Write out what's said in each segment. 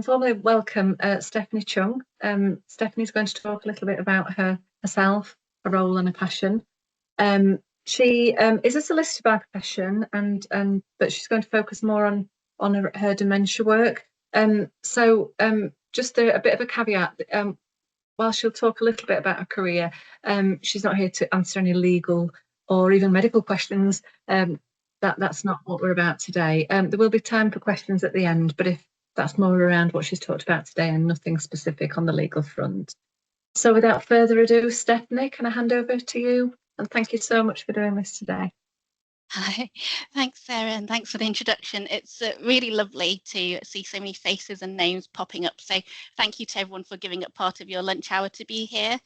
formally welcome Stephanie Chung. Stephanie's going to talk a little bit about herself, a role and a passion. She is a solicitor by profession, but she's going to focus more on her dementia work. Just a bit of a caveat. While she'll talk a little bit about her career, she's not here to answer any legal or even medical questions. That's not what we're about today. There will be time for questions at the end, but if that's more around what she's talked about today and nothing specific on the legal front. So without further ado, Stephanie, can I hand over to you? And thank you so much for doing this today. Hi, thanks Sarah, and thanks for the introduction. It's really lovely to see so many faces and names popping up. So thank you to everyone for giving up part of your lunch hour to be here.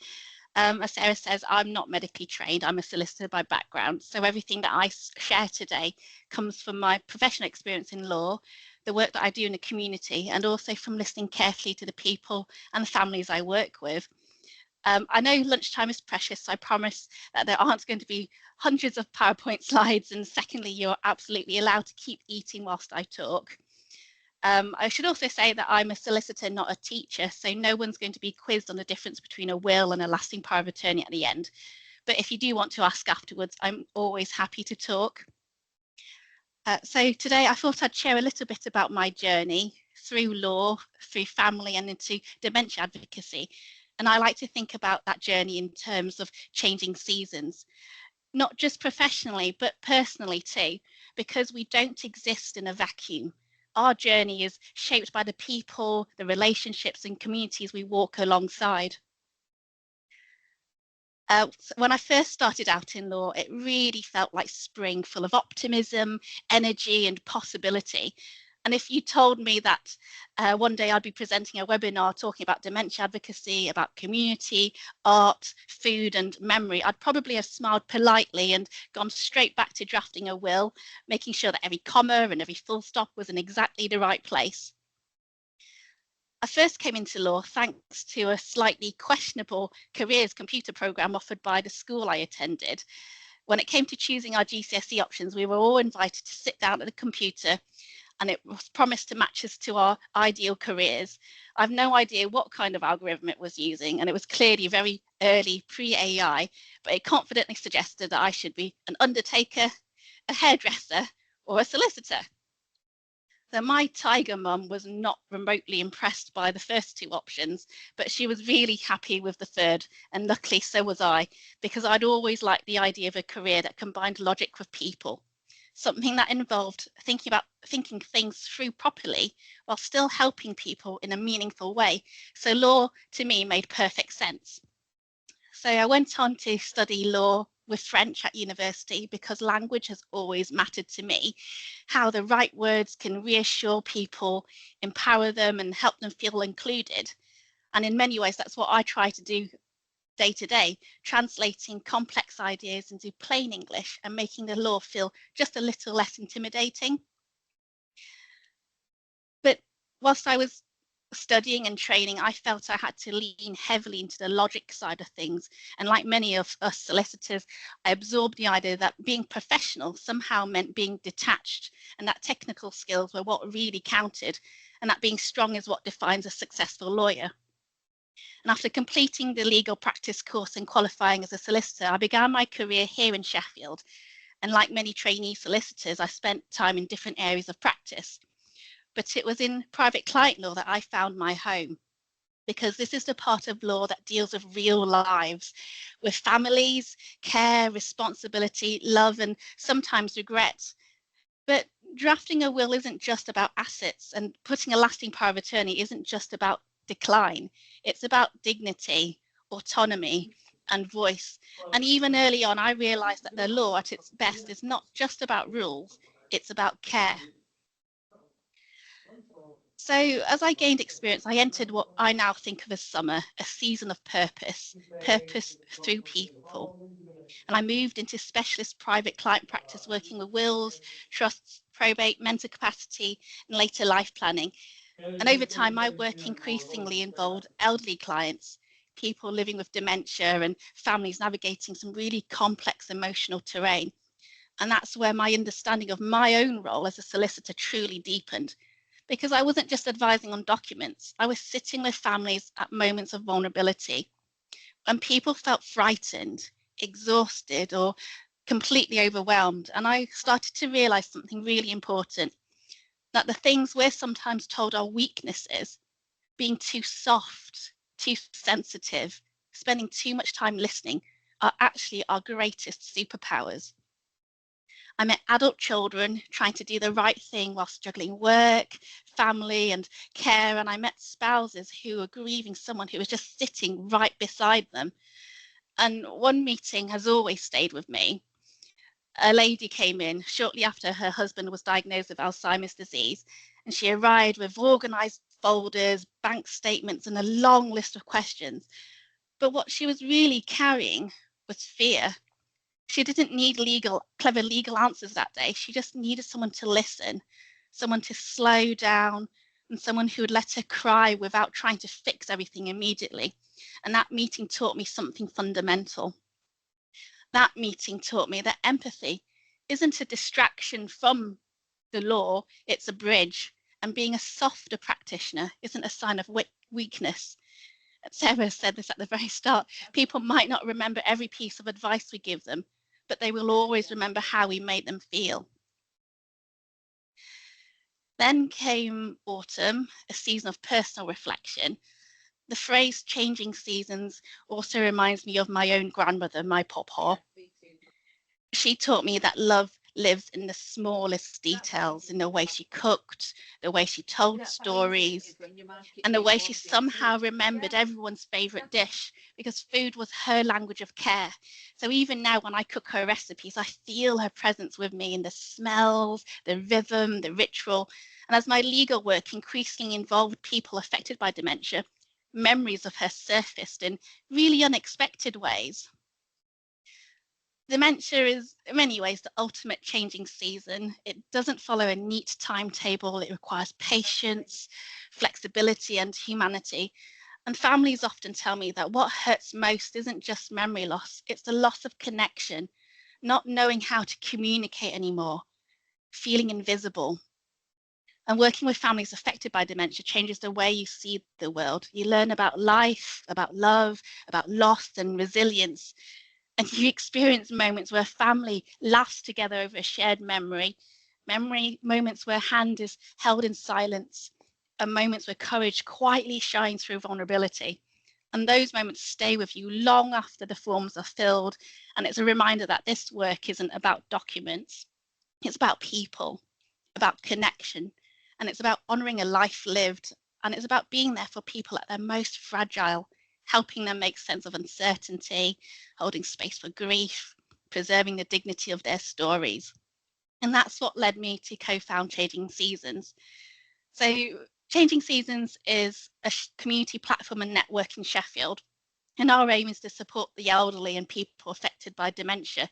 As Sarah says, I'm not medically trained, I'm a solicitor by background. So everything that I share today comes from my professional experience in law, the work that I do in the community, and also from listening carefully to the people and the families I work with. I know lunchtime is precious, so I promise that there aren't going to be hundreds of PowerPoint slides, and secondly, you're absolutely allowed to keep eating whilst I talk. I should also say that I'm a solicitor, not a teacher, so no one's going to be quizzed on the difference between a will and a lasting power of attorney at the end. But if you do want to ask afterwards, I'm always happy to talk. So today I thought I'd share a little bit about my journey through law, through family, and into dementia advocacy. And I like to think about that journey in terms of changing seasons, not just professionally, but personally too, because we don't exist in a vacuum. Our journey is shaped by the people, the relationships and communities we walk alongside. When I first started out in law, it really felt like spring, full of optimism, energy and possibility. And if you told me that one day I'd be presenting a webinar talking about dementia advocacy, about community, art, food and memory, I'd probably have smiled politely and gone straight back to drafting a will, making sure that every comma and every full stop was in exactly the right place. I first came into law thanks to a slightly questionable careers computer program offered by the school I attended. When it came to choosing our GCSE options, we were all invited to sit down at the computer, and it was promised to match us to our ideal careers. I've no idea what kind of algorithm it was using, and it was clearly very early pre-AI, but it confidently suggested that I should be an undertaker, a hairdresser, or a solicitor. So my tiger mum was not remotely impressed by the first two options, but she was really happy with the third, and luckily so was I, because I'd always liked the idea of a career that combined logic with people. Something that involved thinking things through properly while still helping people in a meaningful way. So law to me made perfect sense. So I went on to study law with French at university because language has always mattered to me. How the right words can reassure people, empower them and help them feel included. And in many ways, that's what I try to do day to day, translating complex ideas into plain English and making the law feel just a little less intimidating. But whilst I was studying and training, I felt I had to lean heavily into the logic side of things. And like many of us solicitors, I absorbed the idea that being professional somehow meant being detached, and that technical skills were what really counted, and that being strong is what defines a successful lawyer. And after completing the legal practice course and qualifying as a solicitor, I began my career here in Sheffield. And like many trainee solicitors, I spent time in different areas of practice. But it was in private client law that I found my home, because this is the part of law that deals with real lives, with families, care, responsibility, love, and sometimes regret. But drafting a will isn't just about assets, and putting a lasting power of attorney isn't just about decline. It's about dignity, autonomy, and voice. And even early on, I realized that the law at its best is not just about rules, it's about care. So as I gained experience, I entered what I now think of as summer, a season of purpose through people. And I moved into specialist private client practice, working with wills, trusts, probate, mental capacity, and later life planning. And over time, my work increasingly involved elderly clients, people living with dementia and families navigating some really complex emotional terrain. And that's where my understanding of my own role as a solicitor truly deepened, because I wasn't just advising on documents, I was sitting with families at moments of vulnerability when people felt frightened, exhausted, or completely overwhelmed. And I started to realize something really important, that the things we're sometimes told are weaknesses, being too soft, too sensitive, spending too much time listening, are actually our greatest superpowers. I met adult children trying to do the right thing whilst juggling work, family, and care. And I met spouses who were grieving someone who was just sitting right beside them. And one meeting has always stayed with me. A lady came in shortly after her husband was diagnosed with Alzheimer's disease, and she arrived with organised folders, bank statements, and a long list of questions. But what she was really carrying was fear. She didn't need clever legal answers that day. She just needed someone to listen, someone to slow down, and someone who would let her cry without trying to fix everything immediately. And that meeting taught me something fundamental. That meeting taught me that empathy isn't a distraction from the law, it's a bridge. And being a softer practitioner isn't a sign of weakness. Sarah said this at the very start. People might not remember every piece of advice we give them, but they will always remember how we made them feel. Then came autumn, a season of personal reflection. The phrase changing seasons also reminds me of my own grandmother, my pawpaw. She taught me that love lives in the smallest details, in the way she cooked, the way she told stories, and the way she somehow remembered everyone's favourite dish, because food was her language of care. So even now when I cook her recipes, I feel her presence with me in the smells, the rhythm, the ritual. And as my legal work increasingly involved people affected by dementia, memories of her surfaced in really unexpected ways. Dementia is, in many ways, the ultimate changing season. It doesn't follow a neat timetable. It requires patience, flexibility, and humanity. And families often tell me that what hurts most isn't just memory loss, it's the loss of connection, not knowing how to communicate anymore, feeling invisible. And working with families affected by dementia changes the way you see the world. You learn about life, about love, about loss and resilience. And you experience moments where family laughs together over a shared memory, moments where hand is held in silence, and moments where courage quietly shines through vulnerability. And those moments stay with you long after the forms are filled. And it's a reminder that this work isn't about documents, it's about people, about connection, and it's about honouring a life lived, and it's about being there for people at their most fragile, helping them make sense of uncertainty, holding space for grief, preserving the dignity of their stories. And that's what led me to co-found Changing Seasons. So Changing Seasons is a community platform and network in Sheffield. And our aim is to support the elderly and people affected by dementia,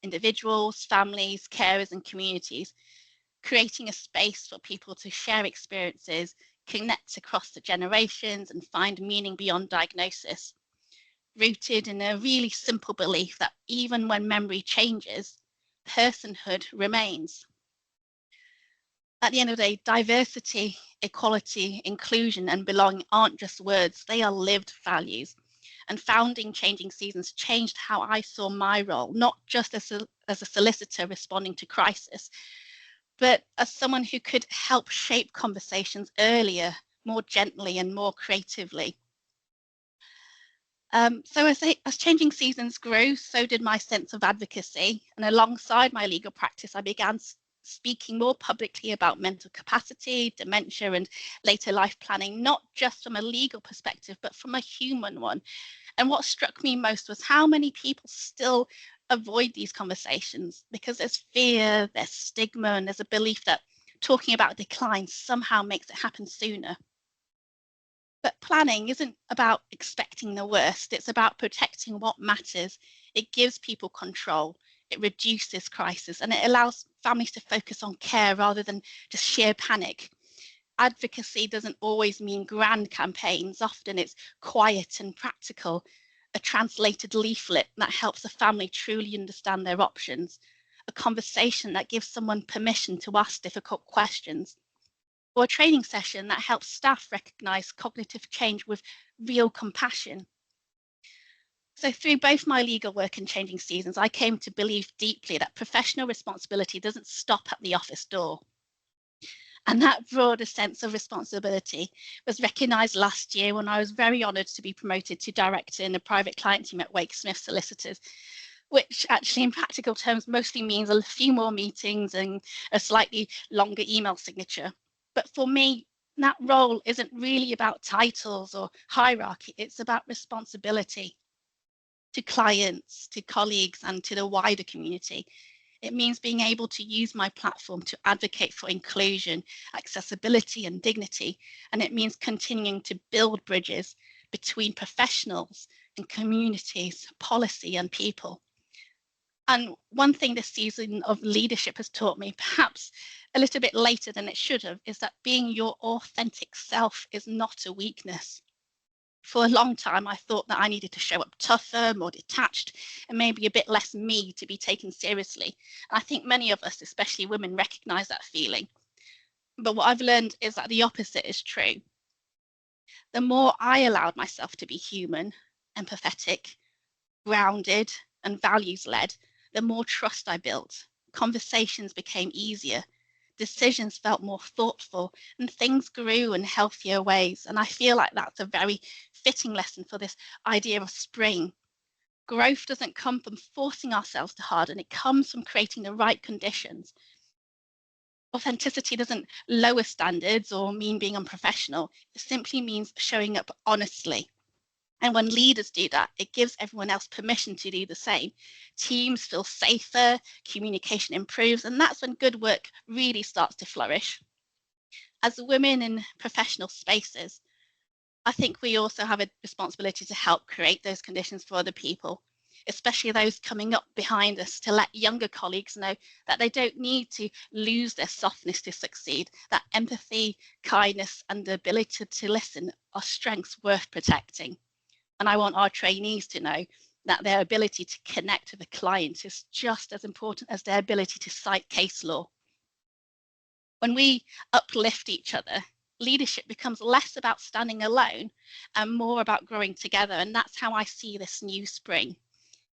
individuals, families, carers and communities, creating a space for people to share experiences, connect across the generations and find meaning beyond diagnosis, rooted in a really simple belief that even when memory changes, personhood remains. At the end of the day, diversity, equality, inclusion and belonging aren't just words, they are lived values. And founding Changing Seasons changed how I saw my role, not just as a solicitor responding to crisis, but as someone who could help shape conversations earlier, more gently and more creatively. So as Changing Seasons grew, so did my sense of advocacy. And alongside my legal practice, I began speaking more publicly about mental capacity, dementia, and later life planning, not just from a legal perspective, but from a human one. And what struck me most was how many people still avoid these conversations because there's fear, there's stigma, and there's a belief that talking about decline somehow makes it happen sooner. But planning isn't about expecting the worst, it's about protecting what matters. It gives people control, it reduces crisis, and it allows families to focus on care rather than just sheer panic. Advocacy doesn't always mean grand campaigns, often it's quiet and practical, a translated leaflet that helps a family truly understand their options, a conversation that gives someone permission to ask difficult questions, or a training session that helps staff recognise cognitive change with real compassion. So through both my legal work and changing seasons, I came to believe deeply that professional responsibility doesn't stop at the office door. And that broader sense of responsibility was recognised last year when I was very honoured to be promoted to director in the private client team at Wake Smith Solicitors, which actually in practical terms mostly means a few more meetings and a slightly longer email signature. But for me, that role isn't really about titles or hierarchy, it's about responsibility to clients, to colleagues, and to the wider community. It means being able to use my platform to advocate for inclusion, accessibility, and dignity. And it means continuing to build bridges between professionals and communities, policy, and people. And one thing this season of leadership has taught me, perhaps a little bit later than it should have, is that being your authentic self is not a weakness. For a long time, I thought that I needed to show up tougher, more detached, and maybe a bit less me to be taken seriously. And I think many of us, especially women, recognize that feeling. But what I've learned is that the opposite is true. The more I allowed myself to be human, empathetic, grounded, and values-led, the more trust I built. Conversations became easier. Decisions felt more thoughtful, and things grew in healthier ways. And I feel like that's a very fitting lesson for this idea of spring. Growth doesn't come from forcing ourselves to harden, it comes from creating the right conditions. Authenticity doesn't lower standards or mean being unprofessional, it simply means showing up honestly. And when leaders do that, it gives everyone else permission to do the same. Teams feel safer, communication improves, and that's when good work really starts to flourish. As women in professional spaces, I think we also have a responsibility to help create those conditions for other people, especially those coming up behind us, to let younger colleagues know that they don't need to lose their softness to succeed, that empathy, kindness, and the ability to listen are strengths worth protecting. And I want our trainees to know that their ability to connect with a client is just as important as their ability to cite case law. When we uplift each other, leadership becomes less about standing alone and more about growing together. And that's how I see this new spring,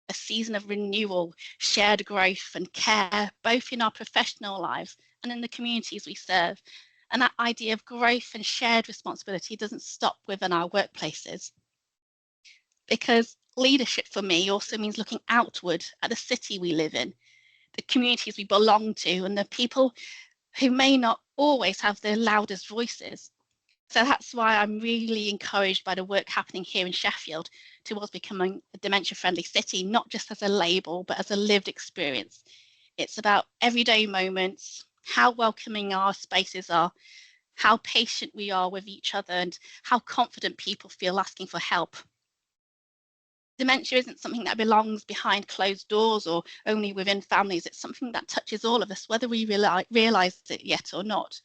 a season of renewal, shared growth and care, both in our professional lives and in the communities we serve. And that idea of growth and shared responsibility doesn't stop within our workplaces. Because leadership for me also means looking outward at the city we live in, the communities we belong to, and the people who may not always have the loudest voices. So that's why I'm really encouraged by the work happening here in Sheffield towards becoming a dementia-friendly city, not just as a label, but as a lived experience. It's about everyday moments, how welcoming our spaces are, how patient we are with each other, and how confident people feel asking for help. Dementia isn't something that belongs behind closed doors or only within families. It's something that touches all of us, whether we realize it yet or not.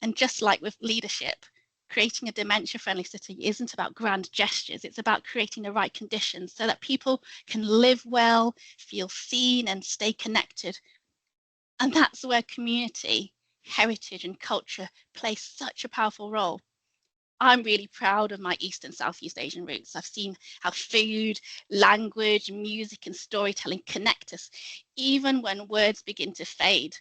And just like with leadership, creating a dementia-friendly city isn't about grand gestures. It's about creating the right conditions so that people can live well, feel seen, and stay connected. And that's where community, heritage, and culture play such a powerful role. I'm really proud of my East and Southeast Asian roots. I've seen how food, language, music, and storytelling connect us, even when words begin to fade.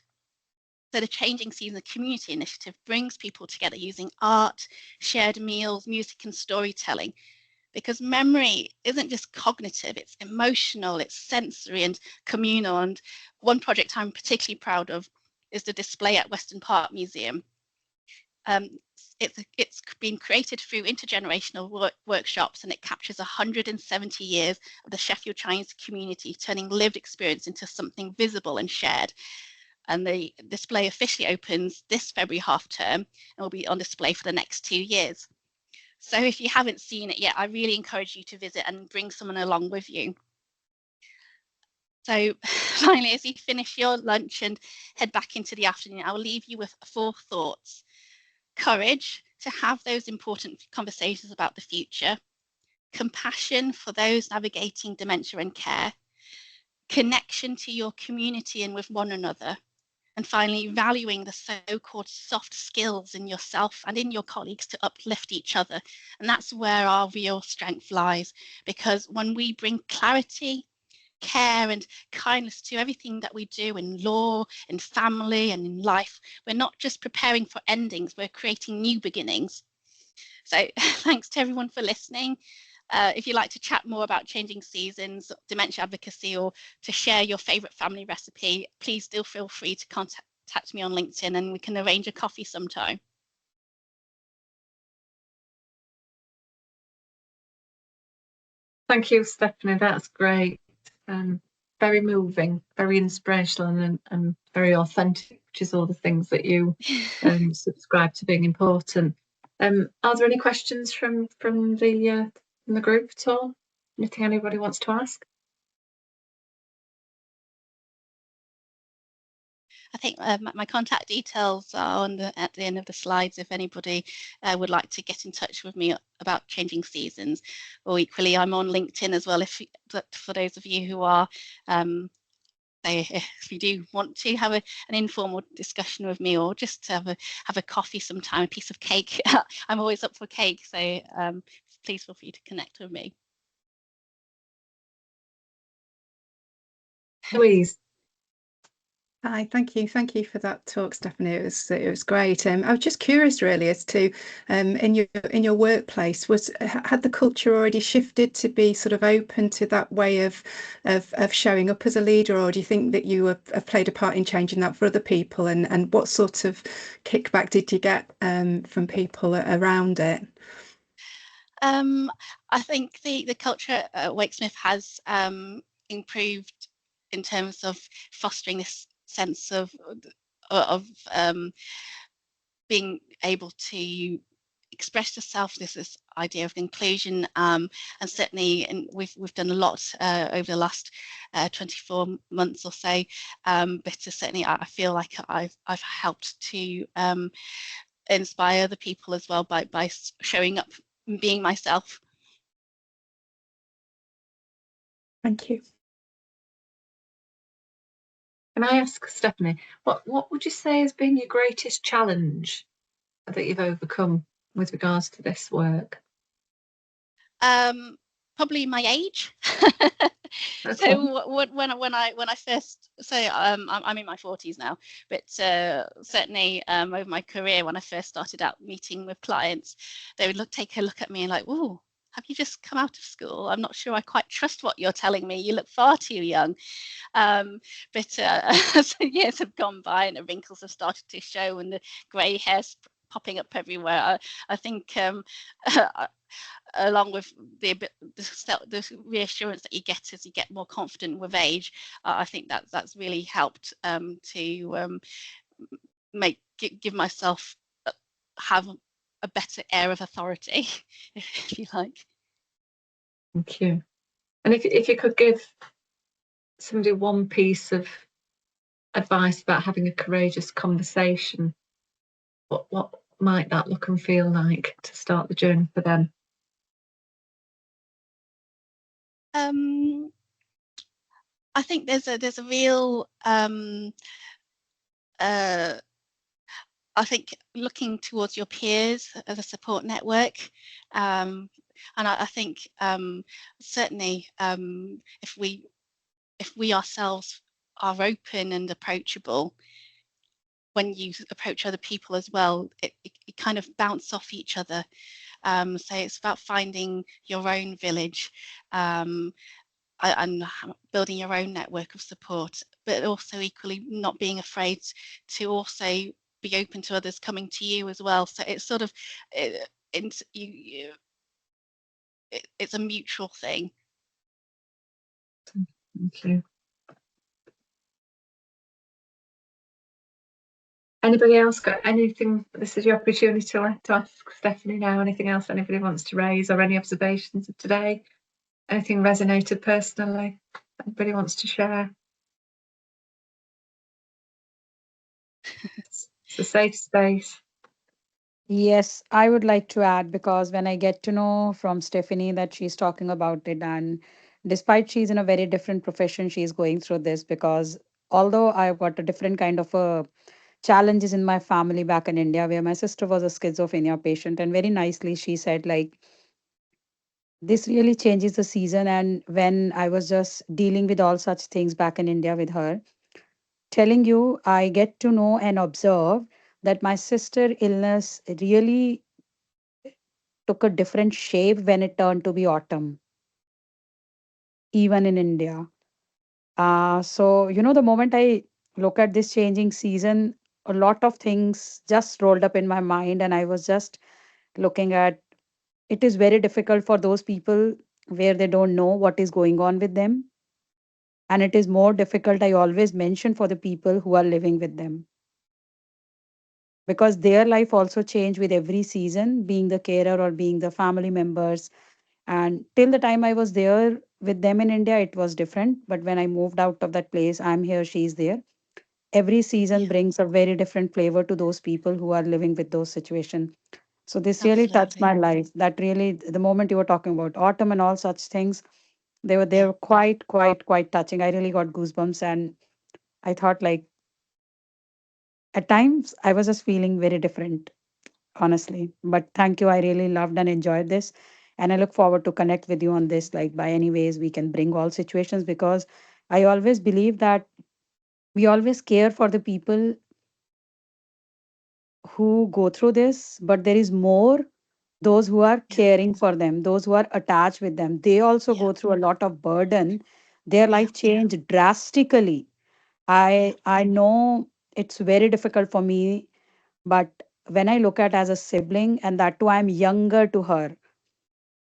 So the Changing Season Community Initiative brings people together using art, shared meals, music, and storytelling, because memory isn't just cognitive, it's emotional, it's sensory and communal. And one project I'm particularly proud of is the display at Weston Park Museum. It's been created through intergenerational workshops, and it captures 170 years of the Sheffield Chinese community, turning lived experience into something visible and shared. And the display officially opens this February half term and will be on display for the next 2 years. So if you haven't seen it yet, I really encourage you to visit and bring someone along with you. So finally, as you finish your lunch and head back into the afternoon, I will leave you with 4 thoughts. Courage to have those important conversations about the future, compassion for those navigating dementia and care, connection to your community and with one another, And finally, valuing the so-called soft skills in yourself and in your colleagues to uplift each other. And that's where our real strength lies, because when we bring clarity, care and kindness to everything that we do in law, in family and in life, we're not just preparing for endings, we're creating new beginnings. So thanks to everyone for listening. If you'd like to chat more about changing seasons, dementia advocacy, or to share your favourite family recipe, please do feel free to contact me on LinkedIn and we can arrange a coffee sometime. Thank you, Stephanie. That's great. Very moving, very inspirational, and very authentic, which is all the things that you subscribe to being important. Are there any questions from the group at all? Anything anybody wants to ask? I think my contact details are at the end of the slides if anybody would like to get in touch with me about changing seasons. Or equally, I'm on LinkedIn as well, for those of you who are, if you do want to have an informal discussion with me, or just have a coffee sometime, a piece of cake. I'm always up for cake, so please feel free to connect with me. Louise. Hi, thank you for that talk, Stephanie. It was great. I was just curious, really, as to in your workplace, had the culture already shifted to be sort of open to that way of showing up as a leader, or do you think that you have played a part in changing that for other people? And what sort of kickback did you get from people around it? I think the culture at Wake Smith has improved in terms of fostering this sense of being able to express yourself. This idea of inclusion, and certainly we've done a lot over the last 24 months or so, but certainly I feel like I've helped to inspire other people as well by showing up and being myself. Thank you. Can I ask, Stephanie, what would you say has been your greatest challenge that you've overcome with regards to this work? Probably my age. Okay. So when I first, I'm in my 40s now, but certainly over my career, when I first started out meeting with clients, they would take a look at me and like, "Oh, have you just come out of school? I'm not sure I quite trust what you're telling me. You look far too young." But as the years have gone by and the wrinkles have started to show and the grey hairs popping up everywhere, I think along with the reassurance that you get as you get more confident with age, I think that's really helped to give myself have a better air of authority, if you like. Thank you. And if you could give somebody one piece of advice about having a courageous conversation, what might that look and feel like to start the journey for them? I think there's a real I think looking towards your peers as a support network, and I think certainly if we ourselves are open and approachable, when you approach other people as well, it kind of bounce off each other. So it's about finding your own village, and building your own network of support, but also equally not being afraid to also be open to others coming to you as well. So it's sort of it's a mutual thing. Thank you. Anybody else got anything? This is your opportunity to ask Stephanie now. Anything else anybody wants to raise, or any observations of today? Anything resonated personally? Anybody wants to share? It's a safe space. Yes, I would like to add, because when I get to know from Stephanie that she's talking about it, and despite she's in a very different profession, she's going through this, because although I've got a different kind of challenges in my family back in India, where my sister was a schizophrenia patient, and very nicely she said, like, this really changes the season. And when I was just dealing with all such things back in India with her, telling you, I get to know and observe that my sister illness really took a different shape when it turned to be autumn, even in India. So, the moment I look at this changing season, a lot of things just rolled up in my mind, and I was just looking at it is very difficult for those people where they don't know what is going on with them. And it is more difficult, I always mention, for the people who are living with them, because their life also change with every season, being the carer or being the family members. And till the time I was there with them in India, it was different. But when I moved out of that place, I'm here, she's there. Every season Yeah, brings a very different flavor to those people who are living with those situations. So this really touched absolutely. my life. That really, the moment you were talking about autumn and all such things, they Yeah, were quite touching. I really got goosebumps, and I thought, like, at times I was just feeling very different, honestly. But thank you. I really loved and enjoyed this. And I look forward to connect with you on this, like, by any ways we can bring all situations, because I always believe that we always care for the people who go through this, but there is more those who are yeah, caring for them, those who are attached with them. They also yeah, go through a lot of burden. Their yeah, life changed drastically. yeah, I know it's very difficult for me, but when I look at as a sibling, and that too I'm younger to her.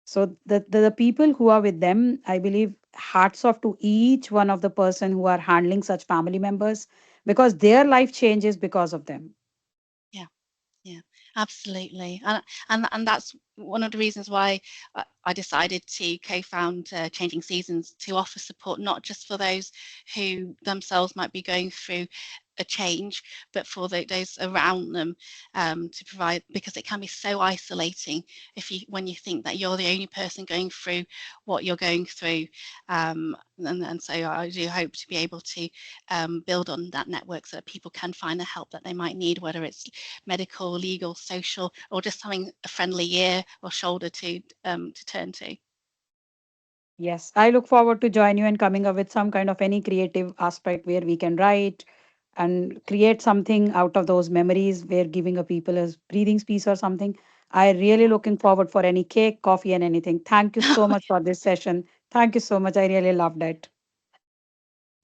So the people who are with them, I believe, hats off to each one of the person who are handling such family members, because their life changes because of them. yeah. Yeah, absolutely. And that's one of the reasons why I decided to co-found Changing Seasons, to offer support not just for those who themselves might be going through a change, but for those around them, to provide, because it can be so isolating if you when you think that you're the only person going through what you're going through. And so I do hope to be able to build on that network so that people can find the help that they might need, whether it's medical, legal, social, or just having a friendly ear or shoulder to turn to. Yes, I look forward to join you and coming up with some kind of any creative aspect where we can write and create something out of those memories, where giving a people a breathing space or something. I really Yeah. looking forward for any cake, coffee, and anything. Thank you so much for this session. Thank you so much. I really loved it.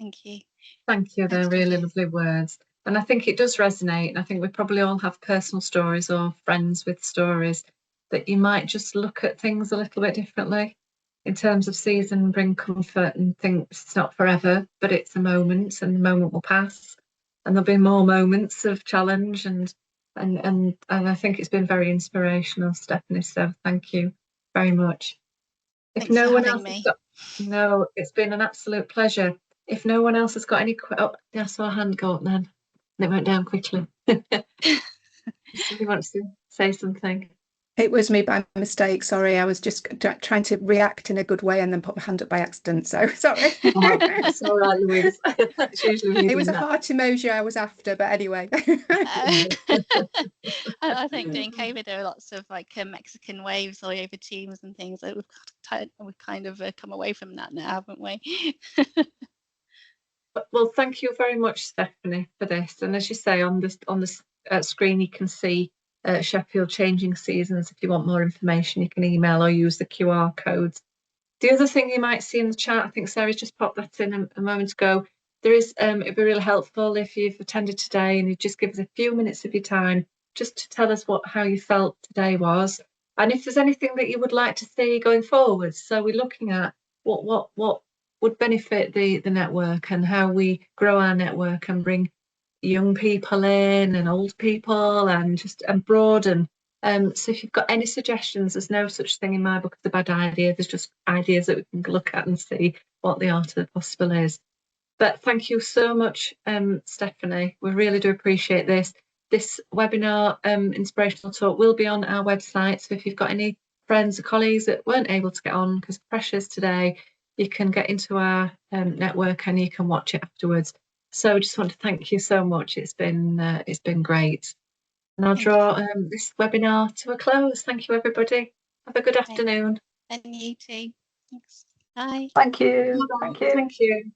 Thank you. Thank you. Thanks, They're really Steffi. lovely words. And I think it does resonate. And I think we probably all have personal stories or friends with stories that you might just look at things a little bit differently in terms of season, bring comfort and think it's not forever, but it's a moment and the moment will pass. And there'll be more moments of challenge and I think it's been very inspirational, Stephanie. So thank you very much. If Thanks for no one having else has me. got, no, it's been an absolute pleasure. If no one else has got any, oh, yeah, I saw a hand go up then. And it went down quickly. Somebody wants to say something. It was me by mistake. Sorry, I was just trying to react in a good way and then put my hand up by accident. So sorry. Oh, it's all right, Louise. It's usually me It was doing a that. heart emoji I was after, but anyway. I think during COVID there were lots of like Mexican waves all over Teams and things. We've kind of come away from that now, haven't we? Well, thank you very much, Stephanie, for this. And as you say, on this screen, you can see Sheffield Changing Seasons. If you want more information, you can email or use the QR codes. The other thing you might see in the chat, I think Sarah's just popped that in a moment ago. There is, it'd be really helpful if you've attended today and you just give us a few minutes of your time just to tell us how you felt today was, and if there's anything that you would like to see going forward. So we're looking at what would benefit the network and how we grow our network and bring young people in and old people and just and broaden. So if you've got any suggestions, there's no such thing in my book as a bad idea. There's just ideas that we can look at and see what the art of the possible is. But thank you so much, Stephanie. We really do appreciate this. This webinar, Inspirational Talk, will be on our website. So if you've got any friends or colleagues that weren't able to get on because pressures today, you can get into our network and you can watch it afterwards. So I just want to thank you so much. It's been great. And I'll Thank draw this webinar to a close. Thank you, everybody. Have a good you. afternoon. And you too. Thanks. Bye. Thank you. Bye-bye. Thank you. Thank you.